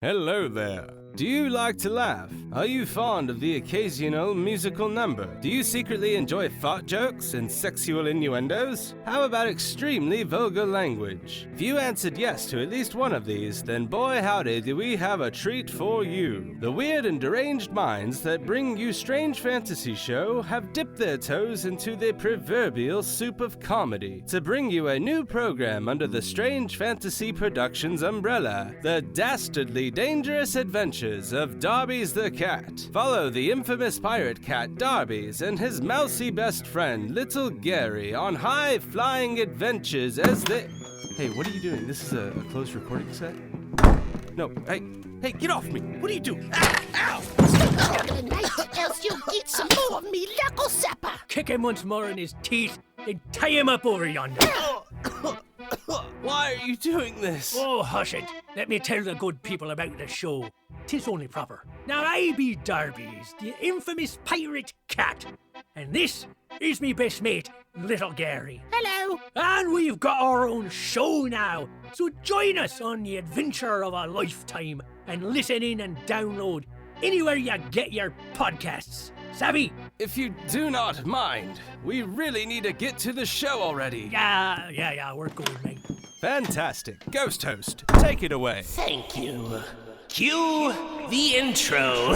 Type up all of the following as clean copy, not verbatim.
Hello there. Do you like to laugh? Are you fond of the occasional musical number? Do you secretly enjoy fart jokes and sexual innuendos? How about extremely vulgar language? If you answered yes to at least one of these, then boy howdy do we have a treat for you. The weird and deranged minds that bring you Strange Fantasy Show have dipped their toes into the proverbial soup of comedy to bring you a new program under the Strange Fantasy Productions umbrella, The Dastardly Dangerous Adventures of Darby's the Cat. Follow the infamous pirate cat Darby's and his mousy best friend Little Gary on high-flying adventures as they... Hey, what are you doing? This is a closed recording set? No, hey, get off me! What are you doing? Ow! Else you'll get some more of me knuckle sapper! Kick him once more in his teeth, then tie him up over yonder. Why are you doing this? Oh, hush it. Let me tell the good people about the show. 'Tis only proper. Now I be Darby's, the infamous pirate cat. And this is me best mate, Little Gary. Hello! And we've got our own show now. So join us on the adventure of a lifetime and listen in and download anywhere you get your podcasts. Savvy? If you do not mind, we really need to get to the show already. Yeah, we're good, mate. Fantastic. Ghost host, take it away. Thank you. Cue the intro.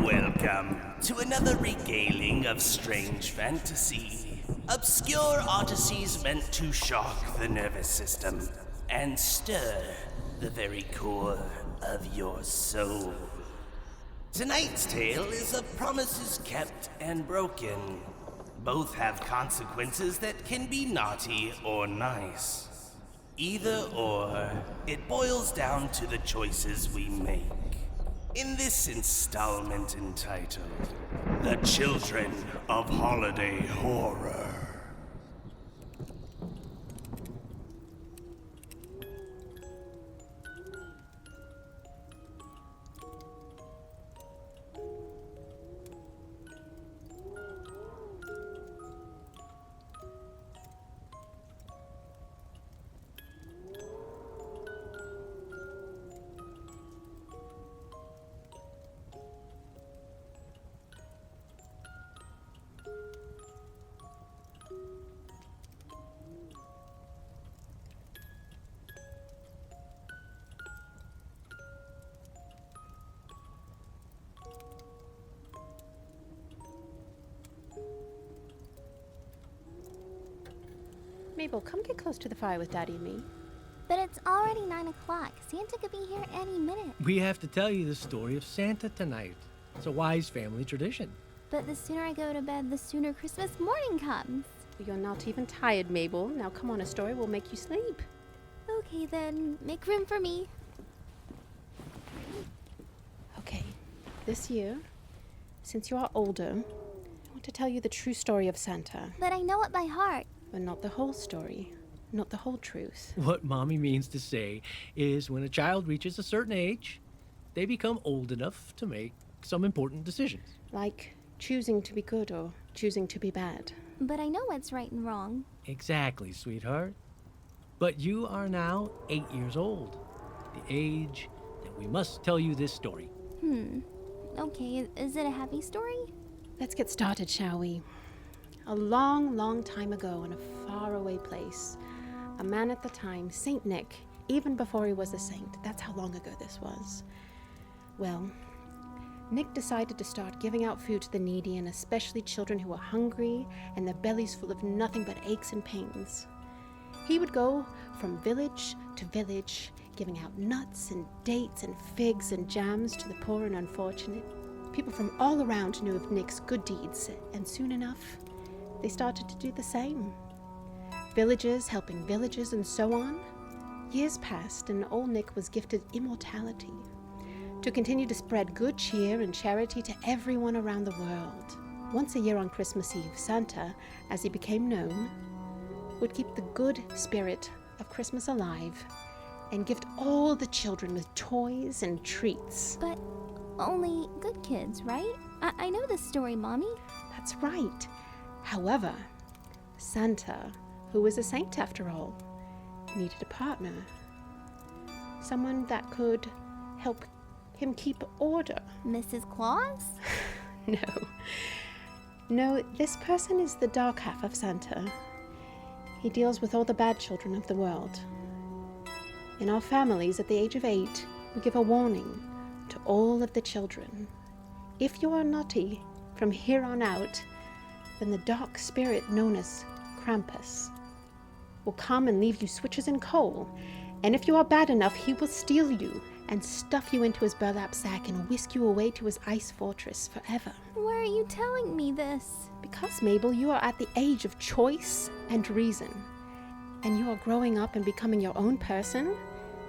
Welcome to another regaling of strange fantasy. Obscure odysseys meant to shock the nervous system and stir the very core of your soul. Tonight's tale is of promises kept and broken. Both have consequences that can be naughty or nice. Either or, it boils down to the choices we make. In this installment entitled, The Children of Holiday Horror. Mabel, come get close to the fire with Daddy and me. But it's already 9 o'clock. Santa could be here any minute. We have to tell you the story of Santa tonight. It's a wise family tradition. But the sooner I go to bed, the sooner Christmas morning comes. You're not even tired, Mabel. Now come on, a story will make you sleep. Okay then, make room for me. Okay, this year, since you are older, I want to tell you the true story of Santa. But I know it by heart. But not the whole story, not the whole truth. What Mommy means to say is when a child reaches a certain age, they become old enough to make some important decisions. Like choosing to be good or choosing to be bad. But I know what's right and wrong. Exactly, sweetheart. But you are now 8 years old, the age that we must tell you this story. Okay, is it a happy story? Let's get started, shall we? A long, long time ago in a faraway place, a man at the time, Saint Nick, even before he was a saint, that's how long ago this was. Well, Nick decided to start giving out food to the needy and especially children who were hungry and their bellies full of nothing but aches and pains. He would go from village to village, giving out nuts and dates and figs and jams to the poor and unfortunate. People from all around knew of Nick's good deeds, and soon enough, they started to do the same. Villages helping villages and so on. Years passed and old Nick was gifted immortality to continue to spread good cheer and charity to everyone around the world. Once a year on Christmas Eve, Santa, as he became known, would keep the good spirit of Christmas alive and gift all the children with toys and treats. But only good kids, right? I know this story, Mommy. That's right. However, Santa, who was a saint after all, needed a partner. Someone that could help him keep order. Mrs. Claus? No, this person is the dark half of Santa. He deals with all the bad children of the world. In our families, at the age of 8, we give a warning to all of the children. If you are naughty from here on out, then the dark spirit known as Krampus will come and leave you switches and coal. And if you are bad enough, he will steal you and stuff you into his burlap sack and whisk you away to his ice fortress forever. Why are you telling me this? Because, Mabel, you are at the age of choice and reason. And you are growing up and becoming your own person,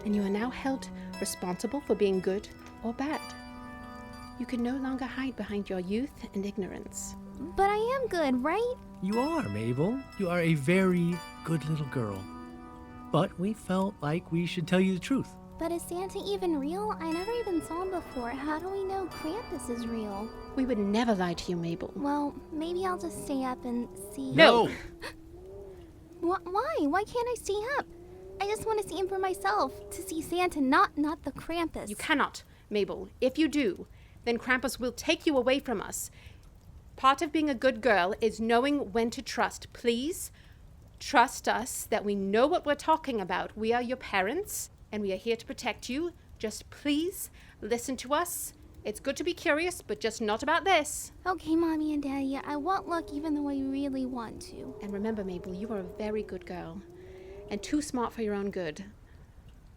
and you are now held responsible for being good or bad. You can no longer hide behind your youth and ignorance. But I am good, right? You are, Mabel. You are a very good little girl. But we felt like we should tell you the truth. But is Santa even real? I never even saw him before. How do we know Krampus is real? We would never lie to you, Mabel. Well, maybe I'll just stay up and see. No! Why? Why can't I stay up? I just want to see him for myself. To see Santa, not the Krampus. You cannot, Mabel. If you do, then Krampus will take you away from us. Part of being a good girl is knowing when to trust. Please, trust us that we know what we're talking about. We are your parents, and we are here to protect you. Just please listen to us. It's good to be curious, but just not about this. Okay, Mommy and Daddy, I won't look even though I really want to. And remember, Mabel, you are a very good girl, and too smart for your own good.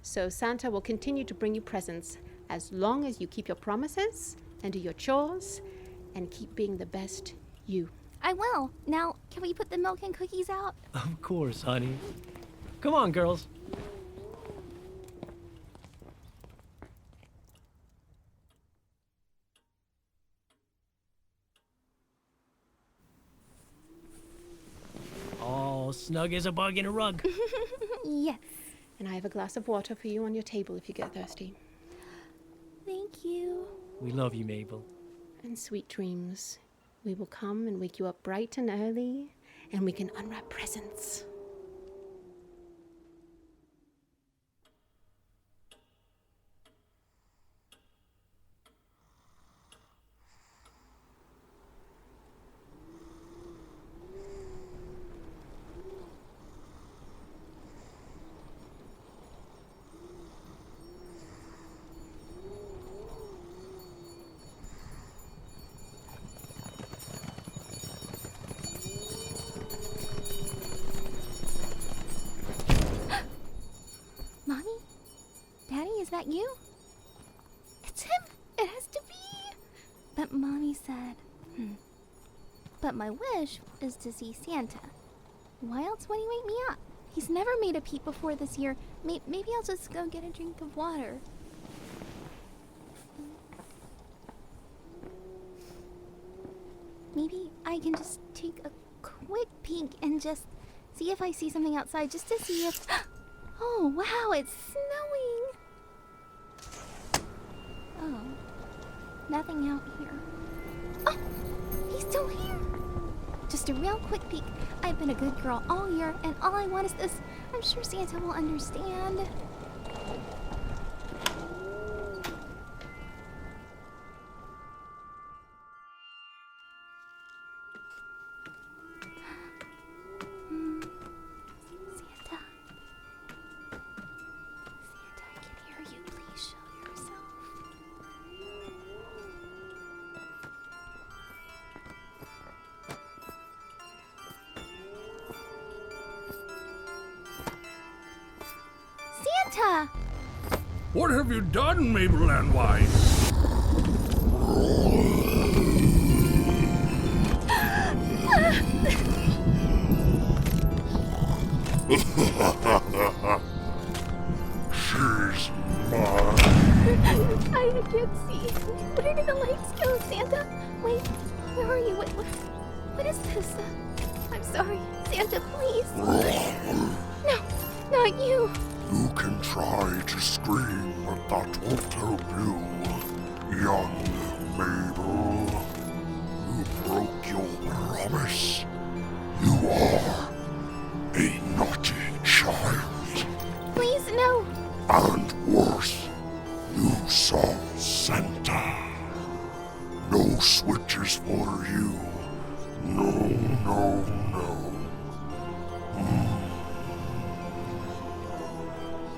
So Santa will continue to bring you presents as long as you keep your promises and do your chores and keep being the best you. I will. Now, can we put the milk and cookies out? Of course, honey. Come on, girls. Oh, snug as a bug in a rug. Yes. And I have a glass of water for you on your table if you get thirsty. Thank you. We love you, Mabel. And sweet dreams. We will come and wake you up bright and early, and we can unwrap presents. Mommy? Daddy, is that you? It's him! It has to be! But Mommy said, But my wish is to see Santa. Why else would he wake me up? He's never made a peep before this year. Maybe I'll just go get a drink of water. Maybe I can just take a quick peek and just see if I see something outside, just to see if... Oh, wow, it's snowing! Oh, nothing out here. Oh, he's still here! Just a real quick peek. I've been a good girl all year, and all I want is this. I'm sure Santa will understand. What have you done, Mabel and Wine? She's mine. I can't see. Where did the lights go, Santa? Wait, where are you? What is this? I'm sorry, Santa, please. No, not you. You can try to scream, but that won't help you, young Mabel. You broke your promise. You are a naughty child. Please, no. And worse, you saw Santa. No switches for you. No, no, no.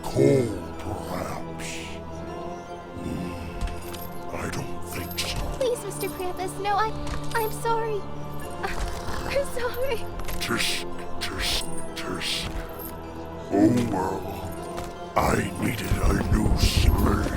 Cold, perhaps. I don't think so. Please, Mr. Krampus, no, I'm sorry. I'm sorry. Tisk, tisk, tisk. Oh well. I needed a new slave.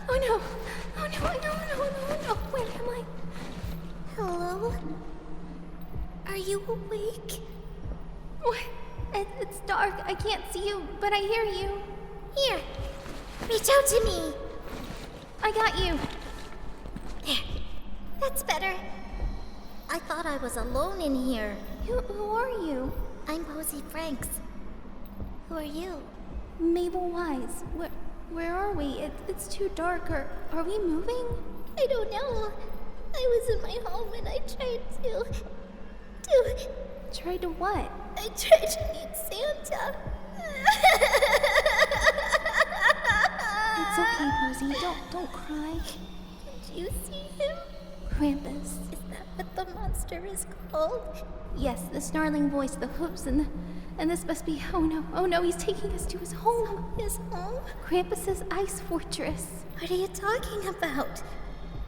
Oh no! Oh no! Where am I? Hello? Are you awake? What? It's dark. I can't see you, but I hear you. Here, reach out to me. I got you. There, that's better. I thought I was alone in here. Who are you? I'm Posey Franks. Who are you? Mabel Wise. Where are we? It's too dark. Are we moving? I don't know. I was in my home and I tried to... Tried to what? I tried to meet Santa. It's okay, Posey. Don't cry. Did you see him? Krampus. Is that what the monster is called? Yes, the snarling voice, the hooves, and this must be... Oh no, he's taking us to his home. His home? Krampus's ice fortress. What are you talking about?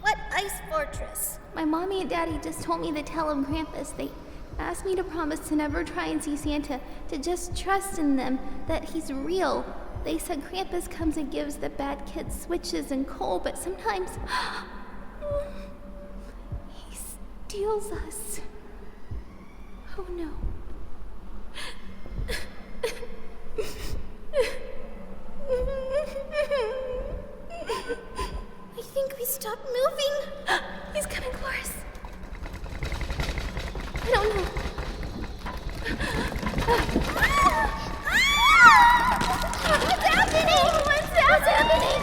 What ice fortress? My mommy and daddy just told me to tell him Krampus. They asked me to promise to never try and see Santa, to just trust in them, that he's real. They said Krampus comes and gives the bad kids switches and coal, but sometimes... he steals us. Oh no. I think we stopped moving. He's coming for us. I don't know. What's happening? What's happening?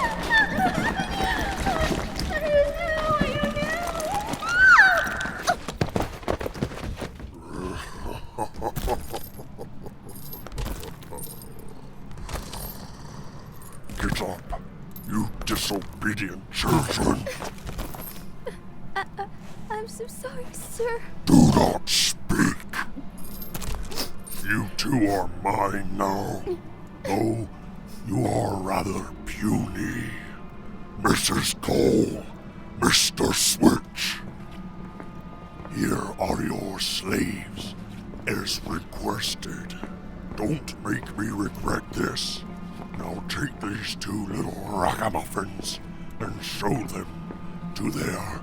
Get up, you disobedient children. I'm so sorry, sir. Do not speak. You two are mine now, though you are rather puny. Mrs. Cole, Mr. Switch. Here are your slaves, as requested. Don't make me regret this. Now take these two little ragamuffins and show them to their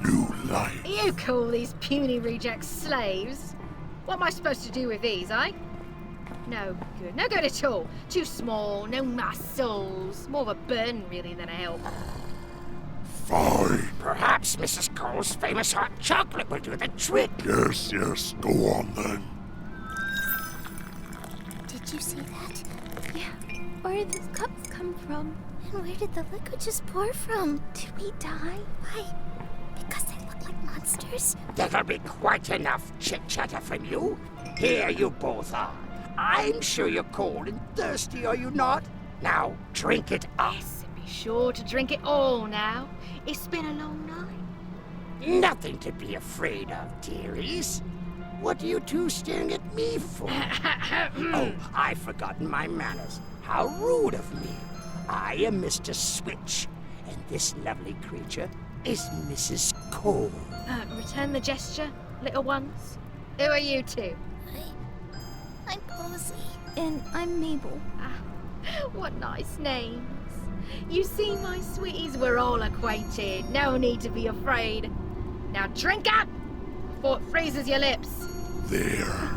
new life. You call these puny rejects slaves? What am I supposed to do with these, eh? No good. No good at all. Too small, no muscles. More of a burden, really, than a help. Fine. Perhaps Mrs. Cole's famous hot chocolate will do the trick. Yes, yes, go on then. Did you see that? Yeah. Where did those cups come from? And where did the liquid just pour from? Did we die? Why? Because they look like monsters? That'll be quite enough chit-chatter from you. Here you both are. I'm sure you're cold and thirsty, are you not? Now, drink it up. Yes, and be sure to drink it all now. It's been a long night. Nothing to be afraid of, dearies. What are you two staring at me for? Oh, I've forgotten my manners. How rude of me. I am Mr. Switch, and this lovely creature is Mrs. Cole. Return the gesture, little ones. Who are you two? I'm Posy. And I'm Mabel. What nice names. You see, my sweeties, we're all acquainted. No need to be afraid. Now drink up before it freezes your lips. There.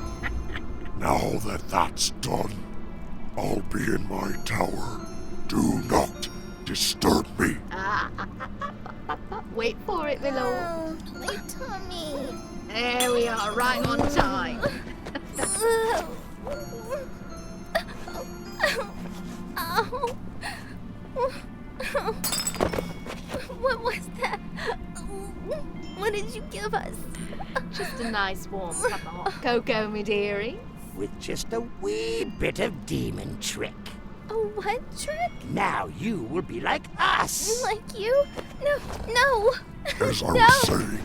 Now that that's done, I'll be in my tower. Do not disturb me. Wait for it, Willow. Oh, my tummy. There we are, right on time. Ow. What was that? What did you give us? Just a nice warm cup of hot cocoa, me dearie. With just a wee bit of demon trick. A what trick? Now you will be like us. Like you? No. As I was saying,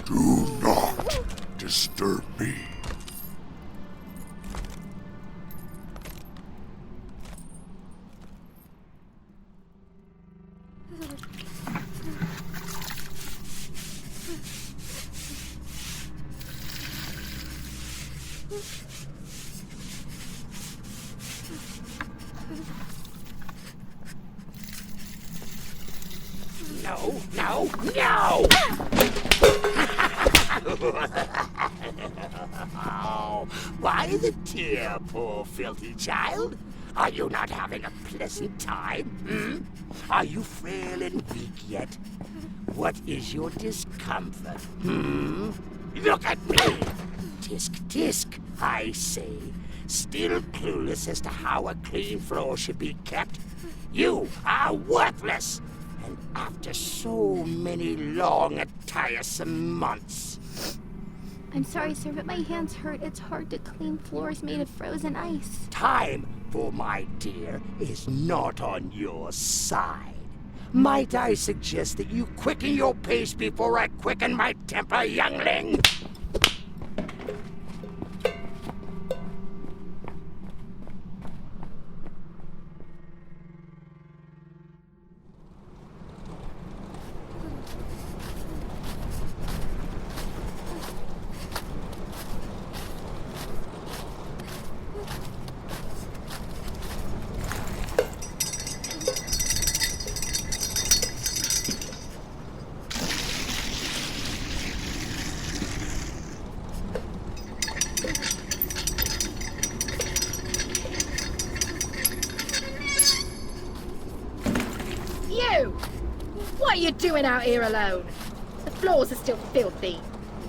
do not disturb me. No! Oh, why the tear, poor filthy child? Are you not having a pleasant time? Are you frail and weak yet? What is your discomfort? Look at me! Tisk, I say. Still clueless as to how a clean floor should be kept? You are worthless! And after so many long and tiresome months. I'm sorry, sir, but my hands hurt. It's hard to clean floors made of frozen ice. Time, for my dear, is not on your side. Might I suggest that you quicken your pace before I quicken my temper, youngling? What are you doing out here alone? The floors are still filthy.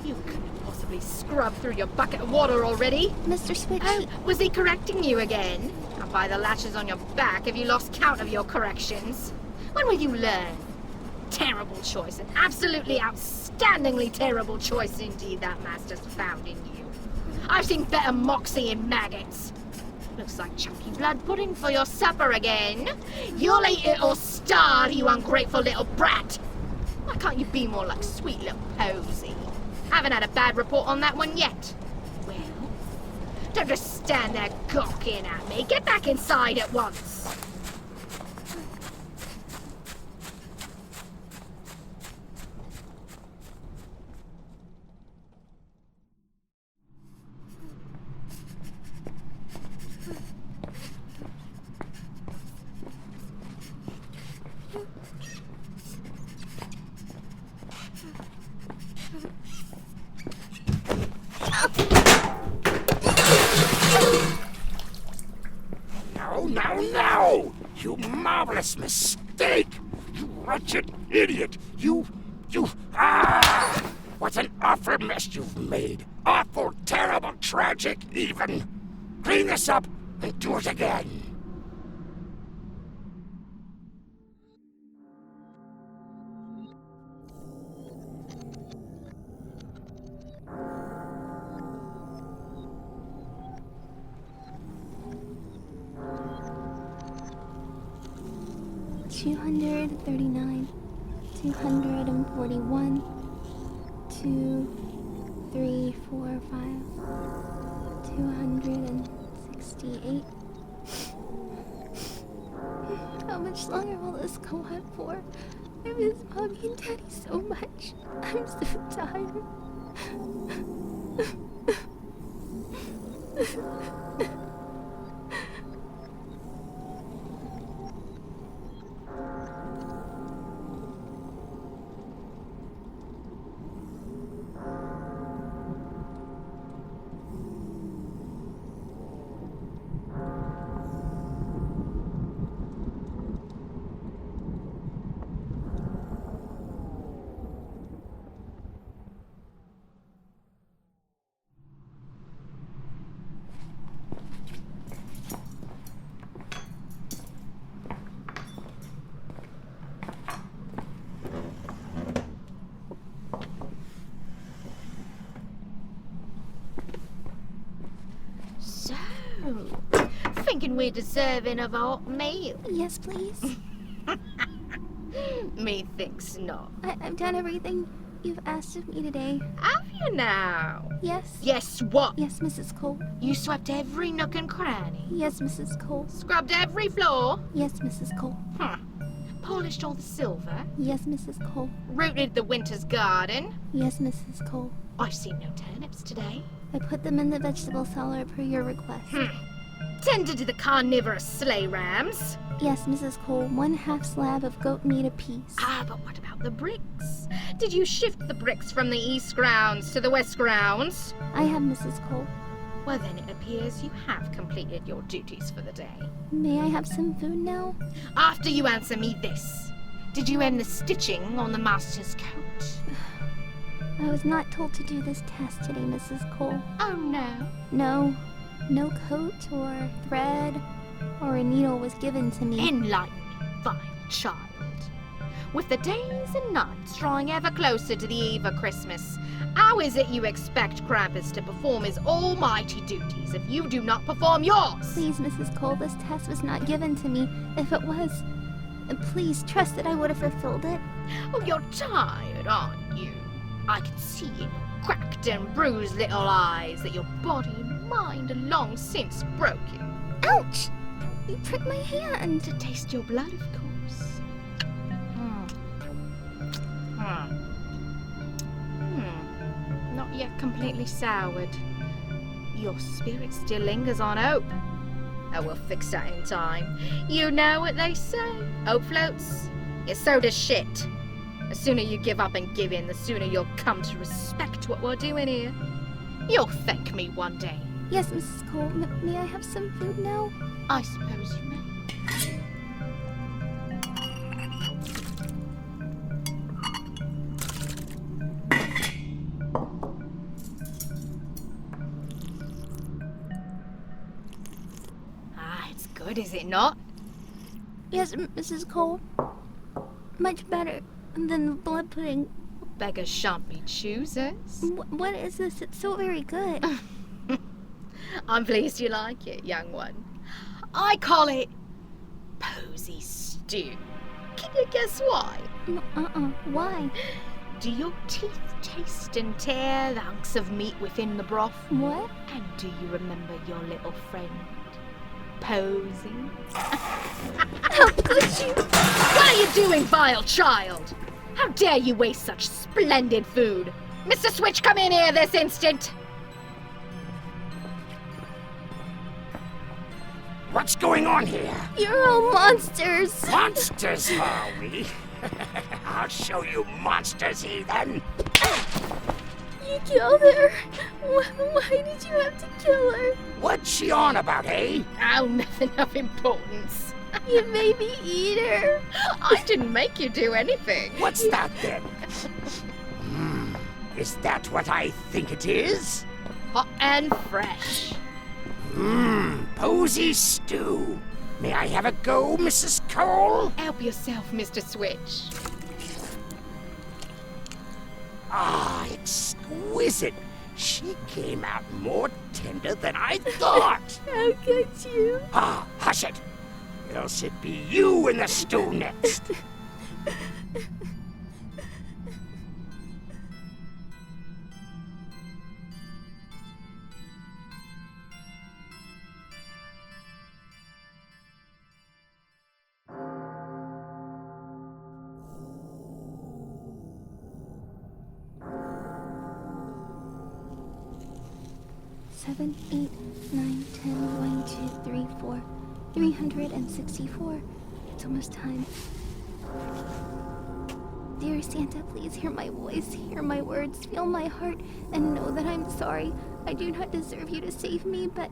You couldn't possibly scrub through your bucket of water already. Mr. Switch. Oh, was he correcting you again? And by the lashes on your back, have you lost count of your corrections? When will you learn? Terrible choice, an absolutely outstandingly terrible choice indeed that master's found in you. I've seen better moxie in maggots. Looks like chunky blood pudding for your supper again. You'll eat it or starve, you ungrateful little brat. Why can't you be more like sweet little Posy? Haven't had a bad report on that one yet. Well, don't just stand there gawking at me. Get back inside at once. Christmas steak! You wretched idiot! What an awful mess you've made! Awful, terrible, tragic, even! Clean this up and do it again! $239, $241, 2, 3, 4, 5, 268. How much longer will this go on for? I miss Mommy and Daddy so much. I'm so tired. Thinking we're deserving of our meal. Yes, please. Methinks not. I've done everything you've asked of me today. Have you now? Yes. Yes, what? Yes, Mrs. Cole. You swept every nook and cranny. Yes, Mrs. Cole. Scrubbed every floor. Yes, Mrs. Cole. Polished all the silver. Yes, Mrs. Cole. Rooted the winter's garden. Yes, Mrs. Cole. I've seen no turnips today. I put them in the vegetable cellar per your request. Tended to the carnivorous sleigh rams. Yes, Mrs. Cole. 1/2 slab of goat meat apiece. But what about the bricks? Did you shift the bricks from the east grounds to the west grounds? I have, Mrs. Cole. Well, then it appears you have completed your duties for the day. May I have some food now? After you answer me this, did you end the stitching on the master's coat? I was not told to do this task today, Mrs. Cole. Oh, no? No. No coat or thread or a needle was given to me. Enlighten me, vile child. With the days and nights drawing ever closer to the eve of Christmas, how is it you expect Krampus to perform his almighty duties if you do not perform yours? Please, Mrs. Cole, this task was not given to me. If it was, please trust that I would have fulfilled it. Oh, you're tired, aren't you? I can see in your cracked and bruised little eyes that your body and mind are long since broken. Ouch! You pricked my hand. To taste your blood, of course. Not yet completely soured. Your spirit still lingers on hope. Oh, we'll fix that in time. You know what they say. Hope floats. Yeah, so does shit. The sooner you give up and give in, the sooner you'll come to respect what we're doing here. You'll thank me one day. Yes, Mrs. Cole. May I have some food now? I suppose you may. It's good, is it not? Yes, Mrs. Cole. Much better than the blood pudding. Beggars shan't be choosers. What is this? It's so very good. I'm pleased you like it, young one. I call it posy stew. Can you guess why? Why? Do your teeth taste and tear the hunks of meat within the broth? What? And do you remember your little friend, Posy? How could you? What are you doing, vile child? How dare you waste such splendid food? Mr. Switch, come in here this instant! What's going on here? You're all monsters! Monsters, are we? I'll show you monsters, heathen! You killed her! Why did you have to kill her? What's she on about, eh? Oh, nothing of importance. You made me eat her. I didn't make you do anything. What's that then? Is that what I think it is? Hot and fresh. Posy stew. May I have a go, Mrs. Cole? Help yourself, Mr. Switch. Ah, exquisite. She came out more tender than I thought. How could you? Ah, hush it. Else it be you in the stew next. Seven, 8, 9, 10, 1, 2, 3, 4, 364. It's almost time. Dear Santa, please hear my voice, hear my words, feel my heart, and know that I'm sorry. I do not deserve you to save me, but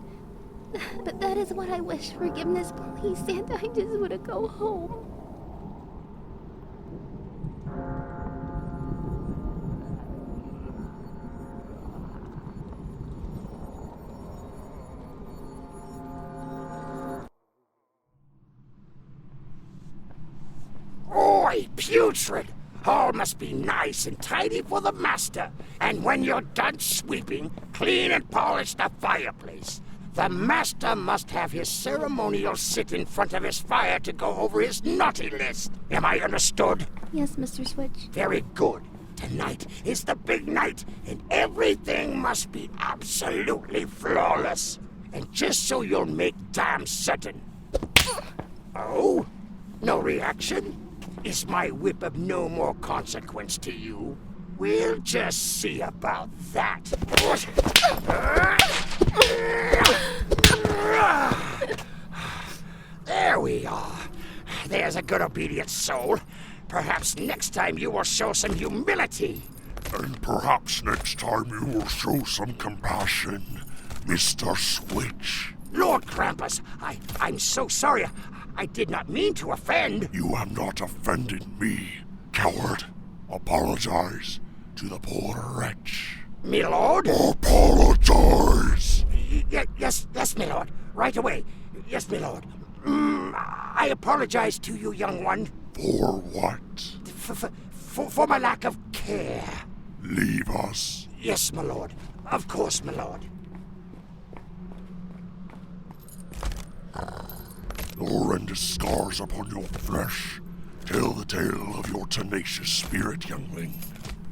that is what I wish. Forgiveness, please, Santa. I just want to go home. Oi, putrid! All must be nice and tidy for the master. And when you're done sweeping, clean and polish the fireplace. The master must have his ceremonial sit in front of his fire to go over his naughty list. Am I understood? Yes, Mr. Switch. Very good. Tonight is the big night, and everything must be absolutely flawless. And just so you'll make damn certain. Oh? No reaction? Is my whip of no more consequence to you? We'll just see about that. There we are. There's a good obedient soul. Perhaps next time you will show some humility. And perhaps next time you will show some compassion, Mr. Switch. Lord Krampus, I'm so sorry. I did not mean to offend. You have not offended me, coward. Apologize to the poor wretch. Me lord? Apologize! Yes, my lord. Right away. Yes, my lord. I apologize to you, young one. For what? For my lack of care. Leave us. Yes, my lord. Of course, my lord. The horrendous scars upon your flesh tell the tale of your tenacious spirit, youngling.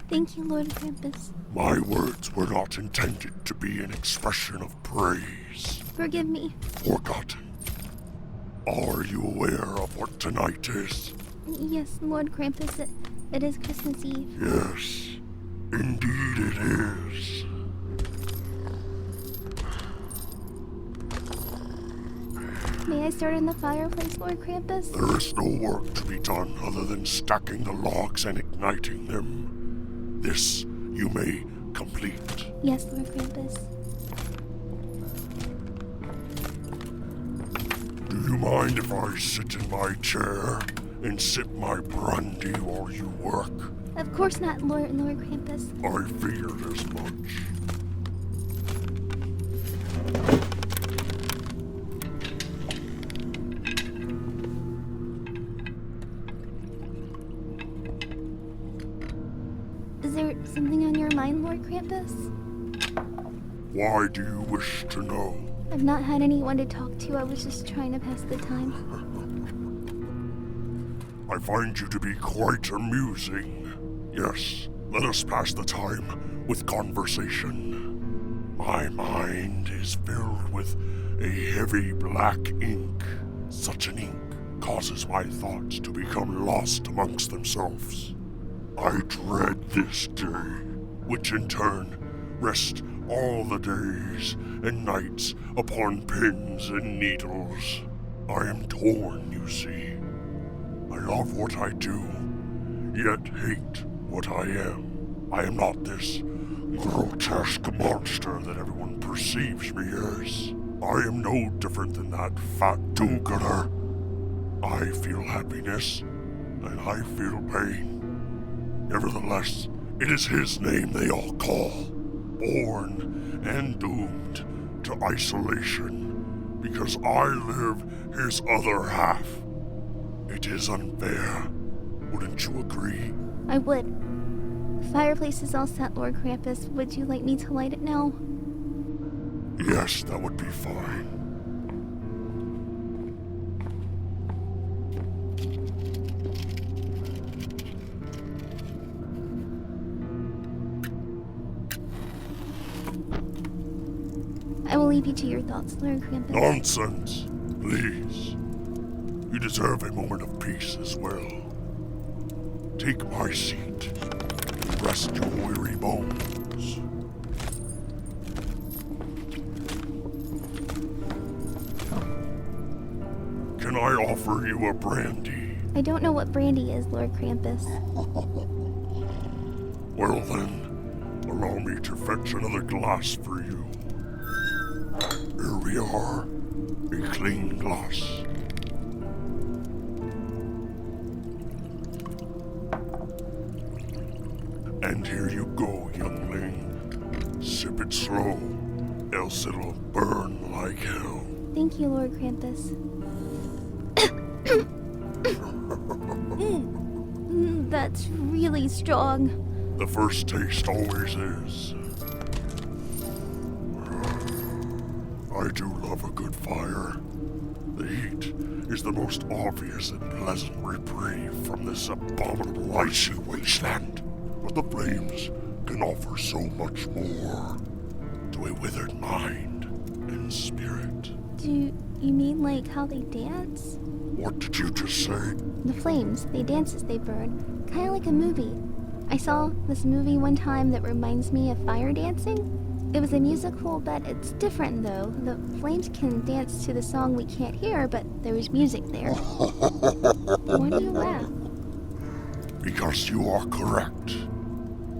Thank you, Lord Krampus. My words were not intended to be an expression of praise. Forgive me. Forgotten. Are you aware of what tonight is? Yes, Lord Krampus, it is Christmas Eve. Yes, indeed it is. May I start in the fireplace, Lord Krampus? There is no work to be done other than stacking the logs and igniting them. This you may complete. Yes, Lord Krampus. Do you mind if I sit in my chair and sip my brandy while you work? Of course not, Lord Krampus. I figured as much. Is there something on your mind, Lord Krampus? Why do you wish to know? I've not had anyone to talk to. I was just trying to pass the time. I find you to be quite amusing. Yes, let us pass the time with conversation. My mind is filled with a heavy black ink. Such an ink causes my thoughts to become lost amongst themselves. I dread this day, which in turn rests all the days and nights upon pins and needles. I am torn, you see. I love what I do, yet hate what I am. I am not this grotesque monster that everyone perceives me as. I am no different than that fat do-gooder. I feel happiness, and I feel pain. Nevertheless, it is his name they all call. Born and doomed to isolation, because I live his other half. It is unfair. Wouldn't you agree? I would. The fireplace is all set, Lord Krampus. Would you like me to light it now? Yes, that would be fine. I will leave you to your thoughts, Lord Krampus. Nonsense. Please. You deserve a moment of peace as well. Take my seat and rest your weary bones. Can I offer you a brandy? I don't know what brandy is, Lord Krampus. Well then, allow me to fetch another glass for you. Here we are, a clean glass. And here you go, youngling. Sip it slow, else it'll burn like hell. Thank you, Lord Krampus. That's really strong. The first taste always is. I do love a good fire. The heat is the most obvious and pleasant reprieve from this abominable icy wasteland. But the flames can offer so much more to a withered mind and spirit. Do you mean like how they dance? What did you just say? The flames, they dance as they burn. Kinda like a movie. I saw this movie one time that reminds me of fire dancing. It was a musical, but it's different though. The flames can dance to the song we can't hear, but there is music there. Why do you laugh? Because you are correct.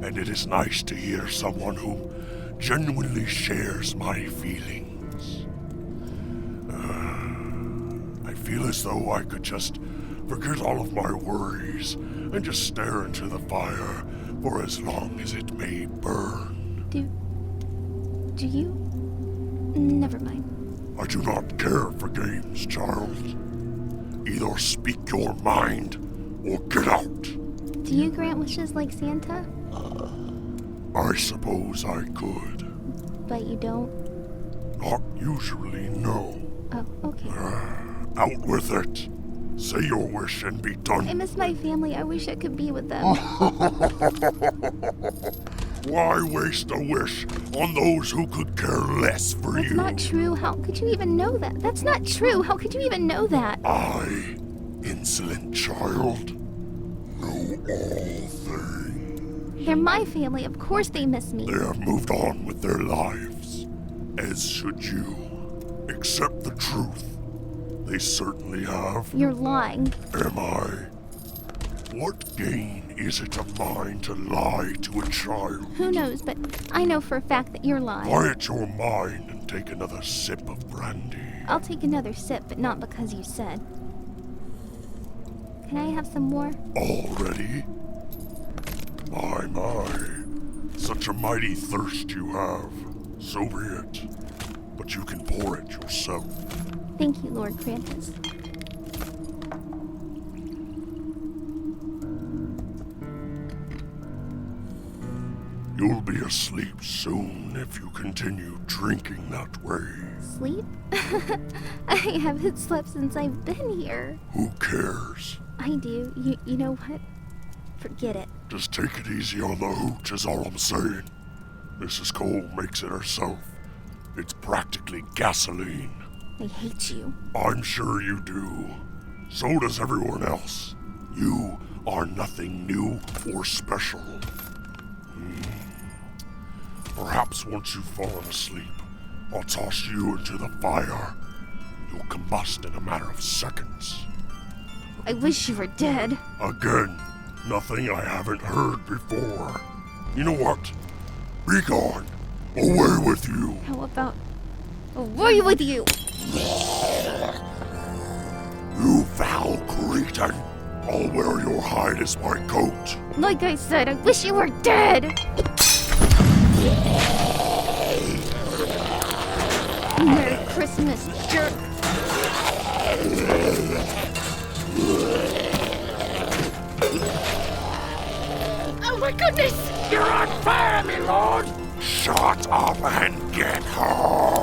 And it is nice to hear someone who genuinely shares my feelings. I feel as though I could just forget all of my worries and just stare into the fire for as long as it may burn. Do you? Never mind. I do not care for games, child. Either speak your mind or get out. Do you grant wishes like Santa? I suppose I could. But you don't? Not usually, no. Oh, okay. Out with it. Say your wish and be done. I miss my family. I wish I could be with them. Why waste a wish on those who could care less for That's you? That's not true. How could you even know that? That's not true. How could you even know that? I, insolent child, know all things. They're my family. Of course they miss me. They have moved on with their lives, as should you. Accept the truth. They certainly have. You're lying. Am I? What gain is it of mine to lie to a child? Who knows, but I know for a fact that you're lying. Quiet your mind and take another sip of brandy. I'll take another sip, but not because you said. Can I have some more? Already? My. Such a mighty thirst you have. So be it. But you can pour it yourself. Thank you, Lord Krampus. You'll be asleep soon if you continue drinking that way. Sleep? I haven't slept since I've been here. Who cares? I do. You know what? Forget it. Just take it easy on the hooch is all I'm saying. Mrs. Cole makes it herself. It's practically gasoline. I hate you. I'm sure you do. So does everyone else. You are nothing new or special. Perhaps once you've fallen asleep, I'll toss you into the fire. You'll combust in a matter of seconds. I wish you were dead. Again, nothing I haven't heard before. You know what? Be gone. Away with you. How about away with you? You foul cretin! I'll wear your hide as my coat. Like I said, I wish you were dead! Merry Christmas, jerk! Oh my goodness! You're on fire, my lord! Shut up and get her!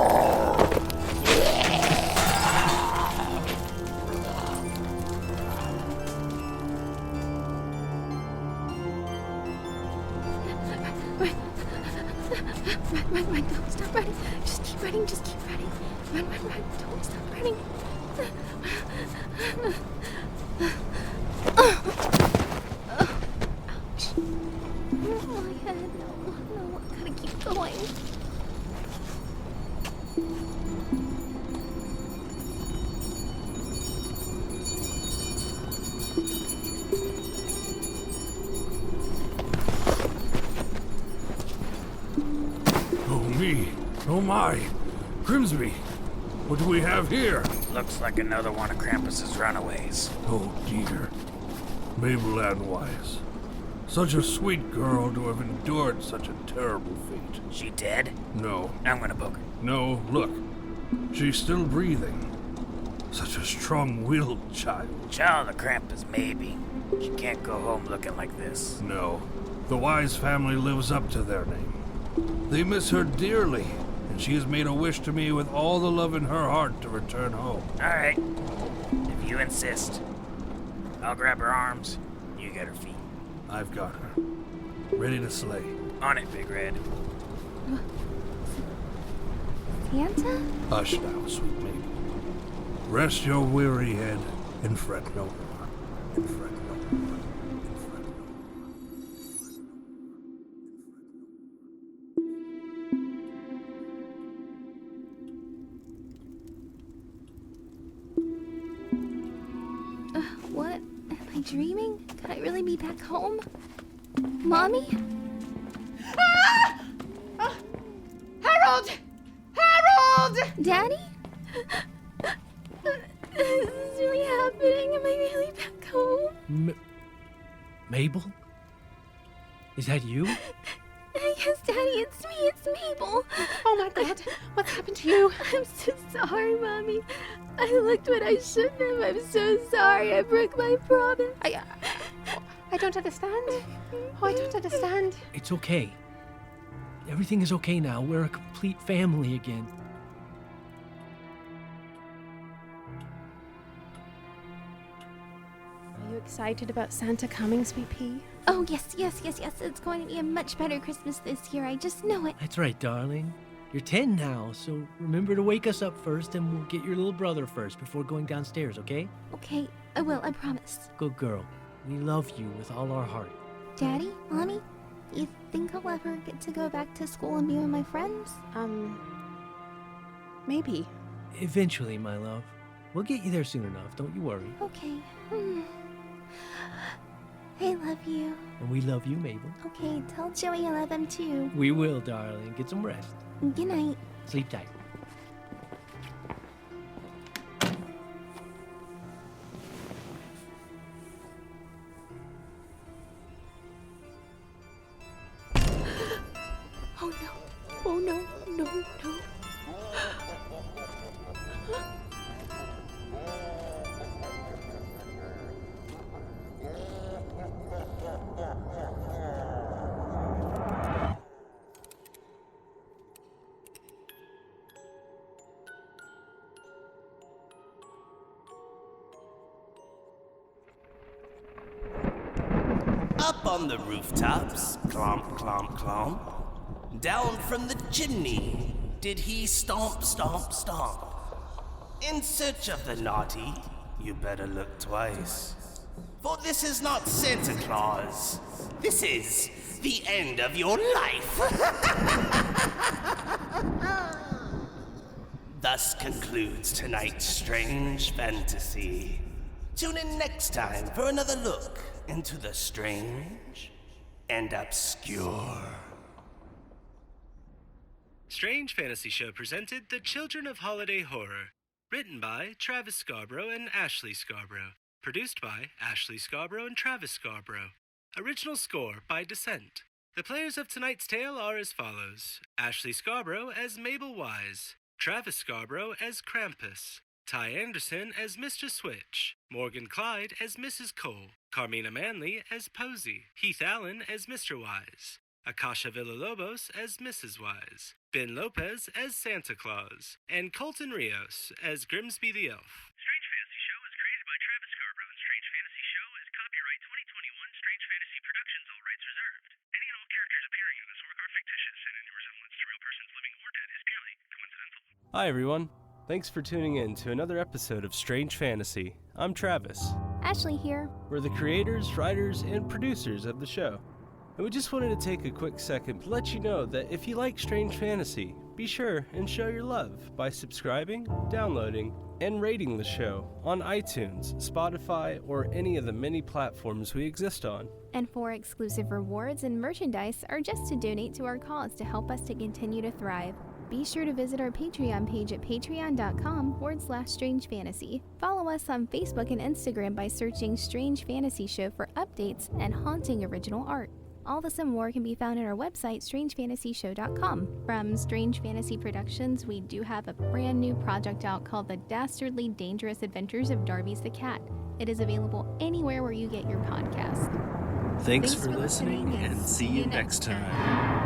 Run, don't stop running. Just keep running, Run, don't stop running. Ouch. My head, no, I gotta keep going. Oh my! Grimsby! What do we have here? Looks like another one of Krampus's runaways. Oh dear. Mabel Anwise. Such a sweet girl to have endured such a terrible fate. She dead? No. I'm gonna poke her. No, look. She's still breathing. Such a strong-willed child. Child of Krampus, maybe. She can't go home looking like this. No. The Wise family lives up to their name. They miss her dearly, and she has made a wish to me with all the love in her heart to return home. All right. If you insist. I'll grab her arms. You get her feet. I've got her. Ready to slay. On it, Big Red. Santa? Hush now, sweet Mabel. Rest your weary head and fret no more. And fret no more. And fret no more. What? Am I dreaming? Could I really be back home? Mommy? Ah! Harold! Harold! Daddy? Is this really happening? Am I really back home? Mabel? Is that you? Yes, Daddy, it's me. It's Mabel. Oh my God, what's happened to you? I'm so sorry, Mommy. I looked when I shouldn't have. I'm so sorry. I broke my promise. I don't understand. Oh, I don't understand. It's okay. Everything is okay now. We're a complete family again. Are you excited about Santa coming, Sweet Pea? Oh, yes. It's going to be a much better Christmas this year. I just know it. That's right, darling. You're 10 now, so remember to wake us up first, and we'll get your little brother first before going downstairs, okay? Okay, I will. I promise. Good girl. We love you with all our heart. Daddy, Mommy, do you think I'll ever get to go back to school and be with my friends? Maybe. Eventually, my love. We'll get you there soon enough, don't you worry. Okay. I love you. And we love you, Mabel. Okay, tell Joey I love him too. We will, darling. Get some rest. Good night. Sleep tight. Oh no. Up on the rooftops, clomp, clomp, clomp. Down from the chimney did he stomp, stomp, stomp. In search of the naughty, you better look twice. For this is not Santa Claus. This is the end of your life. Thus concludes tonight's strange fantasy. Tune in next time for another look into the strange and obscure. Strange Fantasy Show presented The Children of Holiday Horror. Written by Travis Scarbro and Ashley Scarbro. Produced by Ashley Scarbro and Travis Scarbro. Original score by Dyssent. The players of tonight's tale are as follows. Ashley Scarbro as Mabel Wise. Travis Scarbro as Krampus. Ty Anderson as Mr. Switch. Morgan Clyde as Mrs. Cole. Carmina Manley as Posey. Heath Allyn as Mr. Wise. Akasha Villalobos as Mrs. Wise. Ben Lopez as Santa Claus. And Colton Rios as Grimsby the Elf. Strange Fantasy Show is created by Travis Scarbro, and Strange Fantasy Show is copyright 2021 Strange Fantasy Productions, all rights reserved. Any and all characters appearing in this work are fictitious, and any resemblance to real persons living or dead is purely coincidental. Hi everyone. Thanks for tuning in to another episode of Strange Fantasy. I'm Travis. Ashley here. We're the creators, writers, and producers of the show. And we just wanted to take a quick second to let you know that if you like Strange Fantasy, be sure and show your love by subscribing, downloading, and rating the show on iTunes, Spotify, or any of the many platforms we exist on. And for exclusive rewards and merchandise, or just to donate to our cause to help us to continue to thrive, be sure to visit our Patreon page at patreon.com/strangefantasy. Follow us on Facebook and Instagram by searching Strange Fantasy Show for updates and haunting original art. All this and more can be found at our website, strangefantasyshow.com. From Strange Fantasy Productions, we do have a brand new project out called The Dastardly Dangerous Adventures of Darby's the Cat. It is available anywhere where you get your podcast. Thanks for listening, and see you next time.